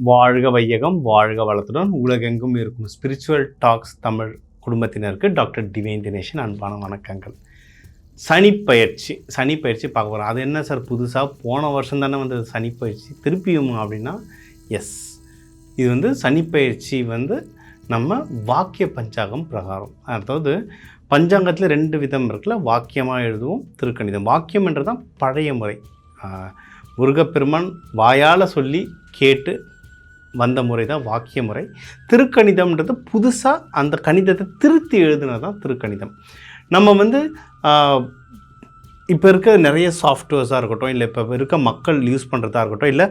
வாழ்க வையகம், வாழ்க வளத்துடன் உலகெங்கும் இருக்கும் ஸ்பிரிச்சுவல் டாக்ஸ் தமிழ் குடும்பத்தினருக்கு டாக்டர் டிவைன் தினேஷன் அன்பான வணக்கங்கள். சனிப்பயிற்சி பார்க்க போகிறோம். அது என்ன சார் புதுசாக போன வருஷம் தானே வந்து சனிப்பயிற்சி திருப்பியும் அப்படின்னா எஸ், இது வந்து சனிப்பயிற்சி வந்து நம்ம வாக்கிய பஞ்சாங்கம் பிரகாரம், அதாவது பஞ்சாங்கத்தில் 2 விதம் இருக்குல்ல, வாக்கியமாக எழுதுவோம், திருக்கணிதம். வாக்கியம்ன்றது தான் பழைய முறை, முருகப்பெருமான் வாயால் சொல்லி கேட்டு வந்த முறை தான் வாக்கிய முறை. திருக்கணிதம்ன்றது புதுசாக அந்த கணிதத்தை திருத்தி எழுதுனது தான் திருக்கணிதம். நம்ம வந்து இப்போ இருக்க நிறைய சாஃப்ட்வேர்ஸாக இருக்கட்டும், இல்லை இப்போ இருக்க மக்கள் யூஸ் பண்ணுறதா இருக்கட்டும், இல்லை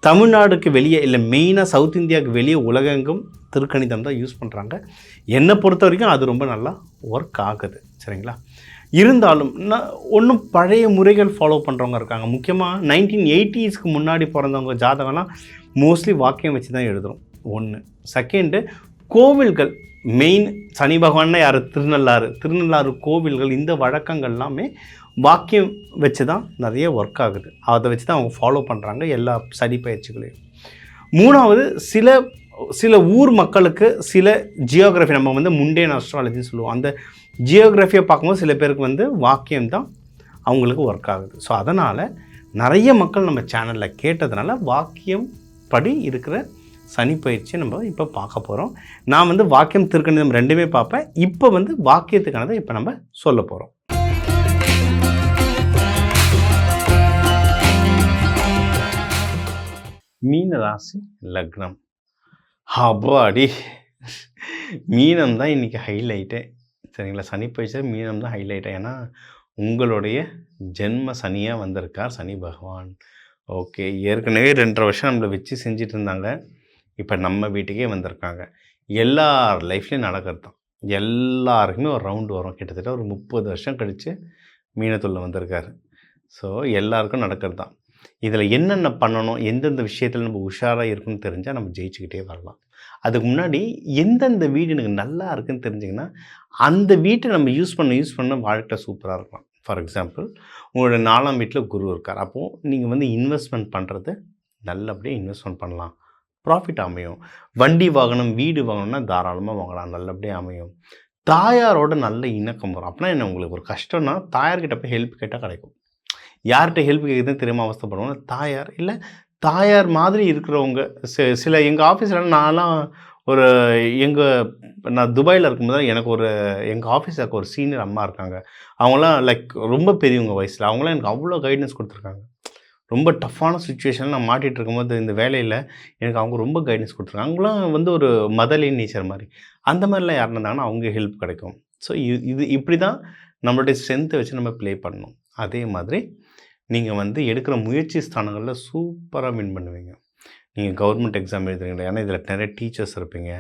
தமிழ்நாடுக்கு வெளியே, இல்லை மெயினாக சவுத் இந்தியாவுக்கு வெளியே உலகெங்கும் திருக்கணிதம் தான் யூஸ் பண்ணுறாங்க. என்னை பொறுத்த வரைக்கும் அது ரொம்ப நல்லா ஒர்க் ஆகுது, சரிங்களா? இருந்தாலும் ஒன்றும் பழைய முறைகள் ஃபாலோ பண்ணுறவங்க இருக்காங்க. முக்கியமாக 1980ஸ்க்கு முன்னாடி பிறந்தவங்க ஜாதகம்லாம் மோஸ்ட்லி வாக்கியம் வச்சு தான் எழுதுகிறோம். ஒன்று. செகண்டு, கோவில்கள் மெயின் சனி பகவான்னா யார், திருநள்ளாறு கோவில்கள், இந்த வழக்கங்கள் எல்லாமே வாக்கியம் வச்சு தான் நிறைய ஒர்க் ஆகுது. அதை வச்சு தான் அவங்க ஃபாலோ பண்ணுறாங்க எல்லா சனி பயிற்சிகளையும். மூணாவது, சில ஊர் மக்களுக்கு சில ஜியோகிராஃபி, நம்ம வந்து முண்டேன் அஸ்ட்ராலஜின்னு சொல்லுவோம், அந்த ஜியோகிராஃபியை பார்க்கும்போது சில பேருக்கு வந்து வாக்கியம் தான் அவங்களுக்கு ஒர்க் ஆகுது. ஸோ அதனால் நிறைய மக்கள் நம்ம சேனலில் கேட்டதுனால வாக்கியம் படி இருக்கிற சனிப்பயிற்சியை நம்ம இப்போ பார்க்க போகிறோம். நான் வந்து வாக்கியம் திருக்கணிதம் 2மே பார்ப்பேன். இப்போ வந்து வாக்கியத்துக்கானதை இப்போ நம்ம சொல்ல போகிறோம். மீன ராசி லக்னம். அப்பாடி, மீனம் தான் இன்றைக்கி ஹைலைட்டே, சரிங்களா? சனிப்பயிற்சியில் மீனம் தான் ஹைலைட்டே. ஏன்னா உங்களுடைய ஜென்ம சனியாக வந்திருக்கார் சனி பகவான். ஓகே, ஏற்கனவே 2.5 வருஷம் நம்மளை வச்சு செஞ்சுட்டு இருந்தாங்க. இப்போ நம்ம வீட்டுக்கே வந்திருக்காங்க. எல்லார் லைஃப்லேயும் நடக்கிறது தான். எல்லாருக்குமே ஒரு ரவுண்டு வரும். கிட்டத்தட்ட ஒரு 30 வருஷம் கழித்து மீனத்துள்ள வந்திருக்காரு. ஸோ எல்லாருக்கும் நடக்கிறது தான். இதில் என்னென்ன பண்ணணும், எந்தெந்த விஷயத்தில் நம்ம உஷாராக இருக்குன்னு தெரிஞ்சால் நம்ம ஜெயிச்சுக்கிட்டே வரலாம். அதுக்கு முன்னாடி எந்தெந்த வீடு எனக்கு நல்லா இருக்குன்னு தெரிஞ்சிங்கன்னா அந்த வீட்டை நம்ம யூஸ் பண்ண வாழ்க்கை சூப்பராக இருக்கலாம். ஃபார் எக்ஸாம்பிள், உங்களோட 4ஆம் வீட்டில் குரு இருக்கார். அப்போது நீங்கள் வந்து இன்வெஸ்ட்மெண்ட் பண்ணுறது நல்லபடியாக இன்வெஸ்ட்மெண்ட் பண்ணலாம், ப்ராஃபிட் அமையும். வண்டி வாங்கணும், வீடு வாங்கணும்னா தாராளமாக வாங்கலாம், நல்லபடியாக அமையும். தாயாரோட நல்ல இணக்கம் வரும். அப்படின்னா என்ன, உங்களுக்கு ஒரு கஷ்டம்னா தாயார்கிட்ட போய் ஹெல்ப் கேட்டால் கிடைக்கும். யார்கிட்ட ஹெல்ப் கேட்குதுன்னு தெரியாமல் அவஸ்தைப்படுவோம். தாயார் இல்லை, தாயார் மாதிரி இருக்கிறவங்க சில எங்கள் ஆஃபீஸில் நான் துபாயில் இருக்கும்போது எங்கள் ஆஃபீஸில் ஒரு சீனியர் அம்மா இருக்காங்க. அவங்களாம் லைக் ரொம்ப பெரியவங்க வயசில். அவங்களாம் எனக்கு அவ்வளோ கைடன்ஸ் கொடுத்துருக்காங்க. ரொம்ப டஃப்பான சுச்சுவேஷனில் நான் மாட்டிகிட்டு இருக்கும்போது இந்த வேலையில் எனக்கு அவங்க ரொம்ப கைடன்ஸ் கொடுத்துருக்காங்க. அவங்களாம் வந்து ஒரு மதர்லி நேச்சர் மாதிரி. அந்த மாதிரிலாம் யார் இருந்தாங்கன்னா அவங்க ஹெல்ப் கிடைக்கும். ஸோ இப்படி தான் நம்மளுடைய ஸ்ட்ரென்த்தை வச்சு நம்ம ப்ளே பண்ணணும். அதே மாதிரி நீங்கள் வந்து எடுக்கிற முயற்சி ஸ்தானங்களில் சூப்பராக வின் பண்ணுவீங்க. நீங்கள் கவர்மெண்ட் எக்ஸாம் எழுதுறீங்களா, ஏன்னா இதில் நிறைய டீச்சர்ஸ் இருப்பீங்க.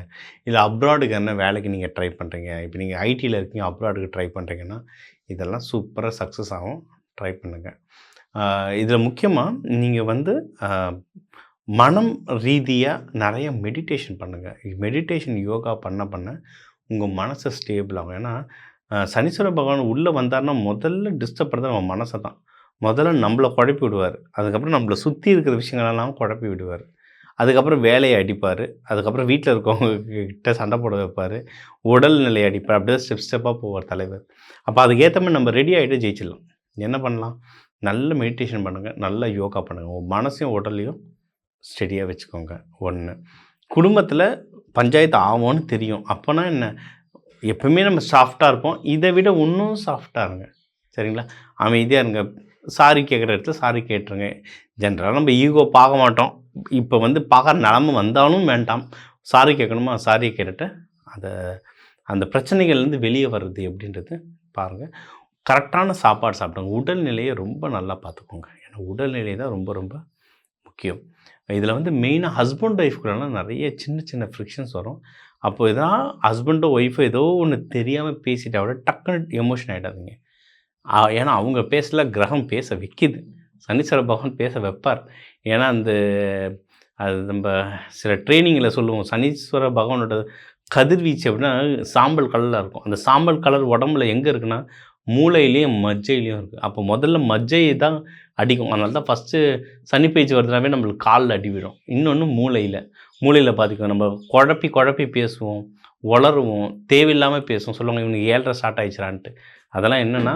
இல்லை அப்ராடுக்கு என்ன வேலைக்கு நீங்கள் ட்ரை பண்ணுறீங்க, இப்போ நீங்கள் ஐடியில் இருக்கீங்க, அப்ராடுக்கு ட்ரை பண்ணுறீங்கன்னா இதெல்லாம் சூப்பராக சக்ஸஸ் ஆகும். ட்ரை பண்ணுங்கள். இதில் முக்கியமாக நீங்கள் வந்து மனம் ரீதியாக நிறைய மெடிடேஷன் பண்ணுங்கள். மெடிடேஷன் யோகா பண்ண உங்கள் மனசை ஸ்டேபிள் ஆகும். ஏன்னா சனீஸ்வர பகவான் உள்ளே வந்தார்னா முதல்ல டிஸ்டர்ப் பண்ணுறது நம்ம மனசை தான். முதல்ல நம்மளை குழப்பி விடுவார். அதுக்கப்புறம் நம்மளை சுற்றி இருக்கிற விஷயங்களெல்லாம் குழப்பி விடுவார். அதுக்கப்புறம் வேலையை அடிப்பார். அதுக்கப்புறம் வீட்டில் இருக்கவங்கக்கிட்ட சண்டை போட வைப்பார். உடல் நிலையை அடிப்பார். அப்படியே ஸ்டெப்பாக போவார் தலைவர். அப்போ அதுக்கேற்ற மாதிரி நம்ம ரெடி ஆகிட்டு ஜெயிச்சிடலாம். என்ன பண்ணலாம், நல்ல மெடிடேஷன் பண்ணுங்கள், நல்ல யோகா பண்ணுங்கள், உங்கள் மனசையும் உடலையும் ஸ்டெடியாக வச்சுக்கோங்க. 1. குடும்பத்தில் பஞ்சாயத்து ஆகும்னு தெரியும். அப்போனா என்ன, எப்பவுமே நம்ம சாஃப்டாக இருப்போம், இதை விட இன்னும் சாஃப்டாக இருங்க, சரிங்களா? அமைதியாக இருங்க. சாரி கேட்குற இடத்துல சாரி கேட்டுருங்க. ஜென்ரலாக நம்ம ஈகோ பார்க்க மாட்டோம். இப்போ வந்து பார்க்குற நிலமை வந்தாலும் வேண்டாம். சாரி கேட்கணுமா, சாரி கேட்டுட்டு அந்த பிரச்சனைகள்லேருந்து வெளியே வர்றது எப்படின்றது பாருங்கள். கரெக்டான சாப்பாடு சாப்பிடுங்க. உடல்நிலையை ரொம்ப நல்லா பார்த்துக்கோங்க. ஏன்னா உடல்நிலை தான் ரொம்ப ரொம்ப முக்கியம். இதில் வந்து மெயினாக ஹஸ்பண்ட் ஒய்ஃப்குள்ளலாம் நிறைய சின்ன ஃப்ரிக்ஷன்ஸ் வரும். அப்போது எதனா ஹஸ்பண்டோ ஒய்ஃபோ ஏதோ ஒன்று தெரியாமல் பேசிட்டா விட டக்குன்னு எமோஷன் ஆகிடாதீங்க. ஏன்னா அவங்க பேசல, கிரகம் பேச வைக்கிது. சனீஸ்வர பகவான் பேச வைப்பார். ஏன்னா அது நம்ம சில ட்ரைனிங்கில் சொல்லுவோம், சனீஸ்வர பகவானோட கதிர்வீச்சு அப்படின்னா சாம்பல் கலரில் இருக்கும். அந்த சாம்பல் கலர் உடம்புல எங்கே இருக்குன்னா மூளையிலையும் மஜ்ஜையிலையும் இருக்குது. அப்போ முதல்ல மஜ்ஜையை தான் அடிக்கும். அதனால தான் ஃபஸ்ட்டு சனி பேச்சு வருதுனாவே நம்மளுக்கு காலில் அடி விடும். இன்னொன்று மூளையில். மூளையில் பாதிக்கும். நம்ம குழப்பி குழப்பி பேசுவோம், உளருவோம், தேவையில்லாமல் பேசுவோம். சொல்லுவாங்க இவனுக்கு 7:30 ஸ்டார்ட் ஆயிடுச்சுடான்ட்டு. அதெல்லாம் என்னென்னா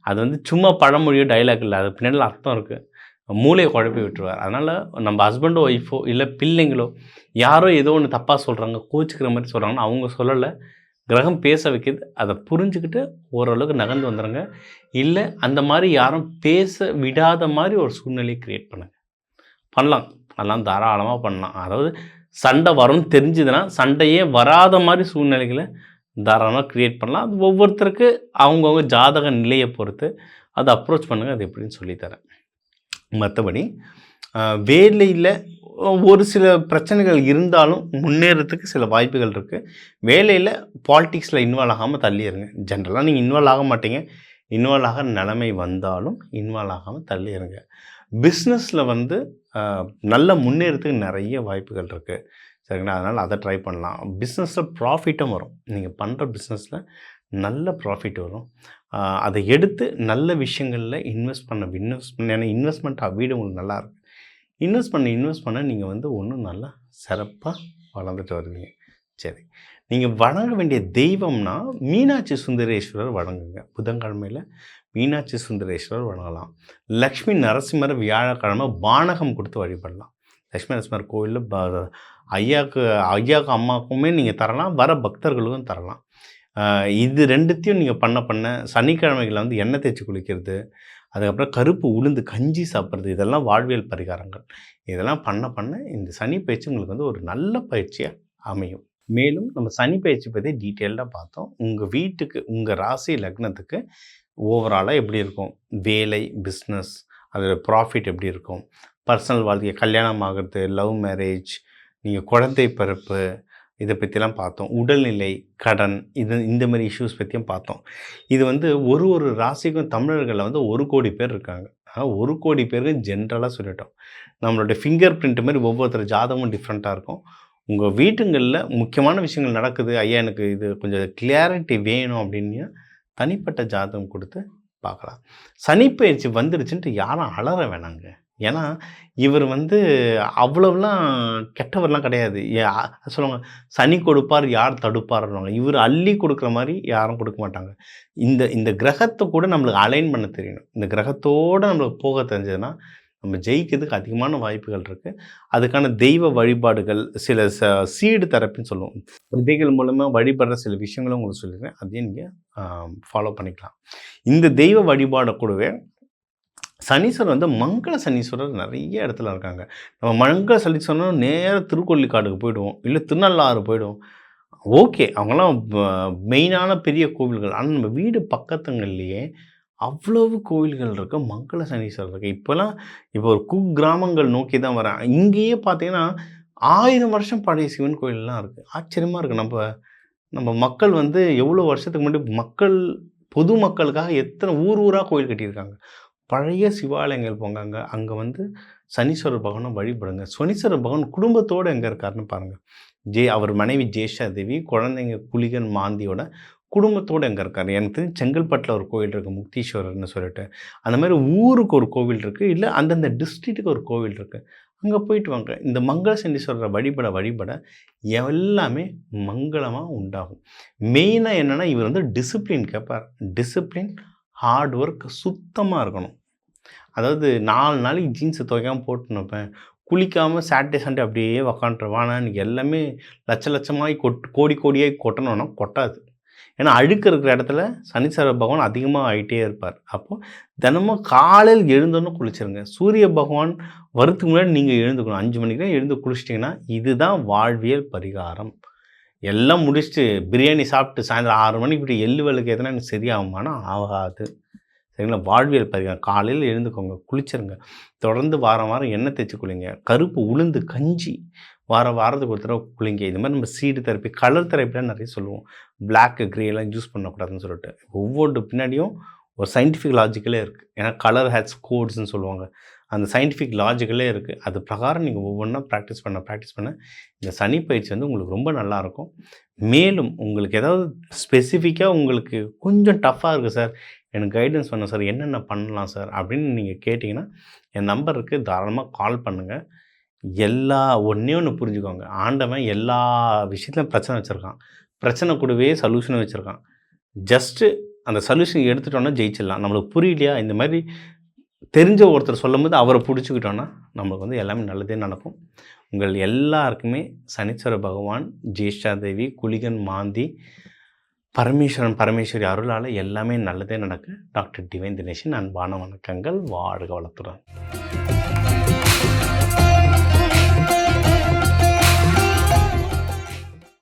அது வந்து சும்மா பழமொழியோ டைலாக் இல்லை, அது பின்னாடி அர்த்தம் இருக்குது. மூளையை குழப்பி விட்டுருவார். அதனால் நம்ம ஹஸ்பண்டோ ஒய்ஃபோ இல்லை பிள்ளைங்களோ யாரோ ஏதோ ஒன்று தப்பாக சொல்கிறாங்க, கோச்சிக்கிற மாதிரி சொல்கிறாங்கன்னா அவங்க சொல்லலை, கிரகம் பேச வைக்கிது. அதை புரிஞ்சுக்கிட்டு ஓரளவுக்கு நகர்ந்து வந்துடுங்க. இல்லை அந்த மாதிரி யாரும் பேச விடாத மாதிரி ஒரு சூழ்நிலையை க்ரியேட் பண்ணுங்க. பண்ணலாம், அதெல்லாம் தாராளமாக பண்ணலாம். அதாவது சண்டை வரும்னு தெரிஞ்சுதுன்னா சண்டையே வராத மாதிரி சூழ்நிலைகளை தாராளமாக க்ரியேட் பண்ணலாம். அது ஒவ்வொருத்தருக்கு அவங்கவுங்க ஜாதக நிலையை பொறுத்து அதை அப்ரோச் பண்ணுங்கள். அது எப்படின்னு சொல்லித்தரேன். மற்றபடி வேலையில் ஒரு சில பிரச்சனைகள் இருந்தாலும் முன்னேறத்துக்கு சில வாய்ப்புகள் இருக்குது. வேலையில் பாலிட்டிக்ஸில் இன்வால்வ் ஆகாமல் தள்ளிடுங்க. ஜென்ரலாக நீங்கள் இன்வால்வ் ஆக மாட்டீங்க, இன்வால்வ் ஆகிற நிலைமை வந்தாலும் இன்வால்வ் ஆகாமல் தள்ளிடுங்க. பிஸ்னஸில் வந்து நல்ல முன்னேறத்துக்கு நிறைய வாய்ப்புகள் இருக்குது, சரிங்களா? அதனால் அதை ட்ரை பண்ணலாம். பிஸ்னஸில் ப்ராஃபிட்டும் வரும். நீங்கள் பண்ணுற பிஸ்னஸில் நல்ல ப்ராஃபிட் வரும். அதை எடுத்து நல்ல விஷயங்களில் இன்வெஸ்ட் பண்ண ஏன்னா இன்வெஸ்ட்மெண்ட் வீடு உங்களுக்கு நல்லாயிருக்கு. இன்வெஸ்ட் பண்ண நீங்கள் வந்து ஒன்றும் நல்லா சிறப்பாக வளர்ந்துட்டு வருவீங்க. சரி, நீங்கள் வணங்க வேண்டிய தெய்வம்னா மீனாட்சி சுந்தரேஸ்வரர் வணங்குங்க. புதன்கிழமையில் மீனாட்சி சுந்தரேஸ்வரர் வணங்கலாம். லக்ஷ்மி நரசிம்மர் வியாழக்கிழமை பானகம் கொடுத்து வழிபடலாம். லக்ஷ்மி நரசிம்மர் கோயிலில் ஐயாவுக்கு அம்மாவுக்குமே நீங்கள் தரலாம், வர பக்தர்களுக்கும் தரலாம். இது ரெண்டுத்தையும் நீங்கள் பண்ண சனிக்கிழமைகளில் வந்து எண்ணெய் தேய்ச்சி குளிக்கிறது, அதுக்கப்புறம் கருப்பு உளுந்து கஞ்சி சாப்பிட்றது, இதெல்லாம் வாழ்வியல் பரிகாரங்கள். இதெல்லாம் பண்ண இந்த சனி பயிற்சி உங்களுக்கு வந்து ஒரு நல்ல பயிற்சியாக அமையும். மேலும் நம்ம சனி பயிற்சி பற்றி டீட்டெயில்டாக பார்த்தோம். உங்கள் வீட்டுக்கு, உங்கள் ராசி லக்னத்துக்கு ஓவராலாக எப்படி இருக்கும், வேலை, பிஸ்னஸ், அதோட ப்ராஃபிட் எப்படி இருக்கும், பர்சனல் வாழ்க்கை, கல்யாணம் ஆகிறது, லவ் மேரேஜ், நீங்கள் குழந்தை பிறப்பு, இதை பற்றிலாம் பார்த்தோம். உடல்நிலை, கடன், இந்த மாதிரி இஷ்யூஸ் பற்றியும் பார்த்தோம். இது வந்து ஒரு ராசிக்கும் தமிழர்களில் வந்து 1 கோடி பேர் இருக்காங்க. 1 கோடி பேருக்கு ஜென்ரலாக சொல்லிட்டோம். நம்மளுடைய ஃபிங்கர் பிரிண்ட் மாதிரி ஒவ்வொருத்தர் ஜாதகமும் டிஃப்ரெண்ட்டாக இருக்கும். உங்கள் வீட்டுங்களில் முக்கியமான விஷயங்கள் நடக்குது, ஐயா எனக்கு இது கொஞ்சம் கிளியாரிட்டி வேணும் அப்படின்னா தனிப்பட்ட ஜாதகம் கொடுத்து பார்க்கலாம். சனிப்பெயர்ச்சி வந்துடுச்சுன்ட்டு யாரும் அலற வேணாங்க. ஏன்னா இவர் வந்து அவ்வளோலாம் கெட்டவர்லாம் கிடையாது. சொல்லுவாங்க சனி கொடுப்பார் யார் தடுப்பார்னுவாங்க. இவர் அள்ளி கொடுக்குற மாதிரி யாரும் கொடுக்க மாட்டாங்க. இந்த கிரகத்தை கூட நம்மளுக்கு அலைன் பண்ண தெரியணும். இந்த கிரகத்தோடு நம்மளுக்கு போக தெரிஞ்சதுன்னா நம்ம ஜெயிக்கிறதுக்கு அதிகமான வாய்ப்புகள் இருக்குது. அதுக்கான தெய்வ வழிபாடுகள், சில சீடு தெரப்பின்னு சொல்லுவோம், விதைகள் மூலமாக வழிபடுற சில விஷயங்களும் உங்களுக்கு சொல்லியிருக்கேன். அதையும் நீங்கள் ஃபாலோ பண்ணிக்கலாம். இந்த தெய்வ வழிபாடை கூடவே சனீஸ்வரர் வந்து மங்கள சனீஸ்வரர் நிறைய இடத்துல இருக்காங்க. நம்ம மங்கள சனீஸ்வரர் நேராக திருக்கொள்ளிக்காடுக்கு போயிடுவோம், இல்லை திருநள்ளாறு போயிடுவோம். ஓகே, அவங்களாம் மெயினான பெரிய கோவில்கள். ஆனால் நம்ம வீடு பக்கத்துங்கள்லேயே அவ்வளவு கோவில்கள் இருக்குது, மங்கள சனீஸ்வரர் இருக்குது. இப்போ ஒரு குக்கிராமங்கள் நோக்கி தான் வரேன். இங்கேயே பார்த்தீங்கன்னா 1000 வருஷம் பழைய சிவன் கோயிலெலாம் இருக்குது. ஆச்சரியமாக இருக்குது. நம்ம மக்கள் வந்து எவ்வளோ வருஷத்துக்கு முன்னாடி பொது மக்களுக்காக எத்தனை ஊராக கோயில் கட்டியிருக்காங்க. பழைய சிவாலயங்கள் போங்க, அங்கே வந்து சனீஸ்வரர் பகவானை வழிபடுங்க. சனீஸ்வரர் பகவான் குடும்பத்தோடு எங்கே இருக்காருன்னு பாருங்கள். அவர் மனைவி ஜேஷா தேவி, குழந்தைங்க குளிகன் மாந்தியோட குடும்பத்தோடு எங்கே இருக்கார். எனக்கு செங்கல்பட்டில் ஒரு கோவில் இருக்குது, முக்தீஸ்வரர்னு சொல்லிட்டு. அந்த மாதிரி ஊருக்கு ஒரு கோவில் இருக்குது, இல்லை அந்தந்த டிஸ்ட்ரிக்ட்டுக்கு ஒரு கோவில் இருக்குது. அங்கே போயிட்டு வாங்க. இந்த மங்கள சனீஸ்வரரை வழிபட எல்லாமே மங்களமாக உண்டாகும். மெயினாக என்னென்னா இவர் வந்து டிசிப்ளின் கேட்பார். டிசிப்ளின், ஹார்ட் ஒர்க், சுத்தமாக இருக்கணும். அதாவது 4 நாளைக்கு ஜீன்ஸை துவைக்காமல் போட்டுன்னு வைப்பேன், குளிக்காமல் சாட்டர்டே சண்டே அப்படியே உக்காண்ட்ருவானா, இன்றைக்கி எல்லாமே லட்சமாகி கோடியாகி கொட்டணும்னா கொட்டாது. ஏன்னா அழுக்கு இருக்கிற இடத்துல சனீஸ்வர பகவான் அதிகமாக ஆகிட்டே இருப்பார். அப்போது தினமும் காலையில் எழுந்தோன்னு குளிச்சிருங்க. சூரிய பகவான் வரத்துக்கு முன்னாடி நீங்கள் எழுந்துக்கணும். 5 மணிக்கு தான் எழுந்து குளிச்சிட்டிங்கன்னா இதுதான் வாழ்வியல் பரிகாரம். எல்லாம் முடிச்சுட்டு பிரியாணி சாப்பிட்டு சாயந்தரம் 6 மணிக்கு இப்படி எள்ளு விளக்கு ஏற்றினா எனக்கு சரியாகுமானா ஆகாது, சரிங்களா? வாழ்வியல் பரிகாரம். காலையில் எழுந்துக்கோங்க, குளிச்சிருங்க. தொடர்ந்து வாரம் எண்ணெய் தேய்ச்சி குளிங்க. கருப்பு உளுந்து கஞ்சி வாரத்துக்கு ஒரு தடவை குளிங்க. இது மாதிரி நம்ம சீடு தெரப்பி, கலர் தெரப்பிலாம் நிறைய சொல்லுவோம். பிளாக் க்ரேலாம் யூஸ் பண்ணக்கூடாதுன்னு சொல்லிட்டு ஒவ்வொரு பின்னாடியும் ஒரு சயின்டிஃபிக் லாஜிக்கலே இருக்குது. ஏன்னா கலர் ஹேட்ஸ் கோட்ஸ்ன்னு சொல்லுவாங்க. அந்த சயின்டிஃபிக் லாஜிக்கலே இருக்குது. அது பிரகாரம் நீங்கள் ஒவ்வொன்றா ப்ராக்டிஸ் பண்ண இந்த சனி பயிற்சி வந்து உங்களுக்கு ரொம்ப நல்லாயிருக்கும். மேலும் உங்களுக்கு ஏதாவது ஸ்பெசிஃபிக்காக உங்களுக்கு கொஞ்சம் டஃப்பாக இருக்குது சார், எனக்கு கைடன்ஸ் பண்ண சார், என்னென்ன பண்ணலாம் சார் அப்படின்னு நீங்கள் கேட்டிங்கன்னா என் நம்பருக்கு தாராளமாக கால் பண்ணுங்கள். எல்லா ஒண்ணே ஒண்ணு புரிஞ்சுக்கோங்க. ஆண்டவன் எல்லா விஷயத்திலும் பிரச்சனை வச்சிருக்கான். பிரச்சனை கூடவே சொல்யூஷனும் வச்சிருக்கான். ஜஸ்ட்டு அந்த சொல்யூஷன் எடுத்துட்டோம்னா ஜெயிச்சிடலாம். நம்மளுக்கு புரியலையா, இந்த மாரி தெரிஞ்ச ஒருத்தர் சொல்லும்போது அவர புடிச்சுக்கிட்டோம்னா, நம்மளுக்கு வந்து எல்லாமே நல்லதே நடக்கும். உங்கள் எல்லாருக்குமே சனீஸ்வர பகவான், ஜேஷ்டா தேவி, குளிகன் மாந்தி, பரமேஸ்வரன், பரமேஸ்வரி அருளால எல்லாமே நல்லதே நடக்க டாக்டர் டிவைன் தினேஷின் அன்பான வணக்கங்கள். வாழ்க வளத்துடன்.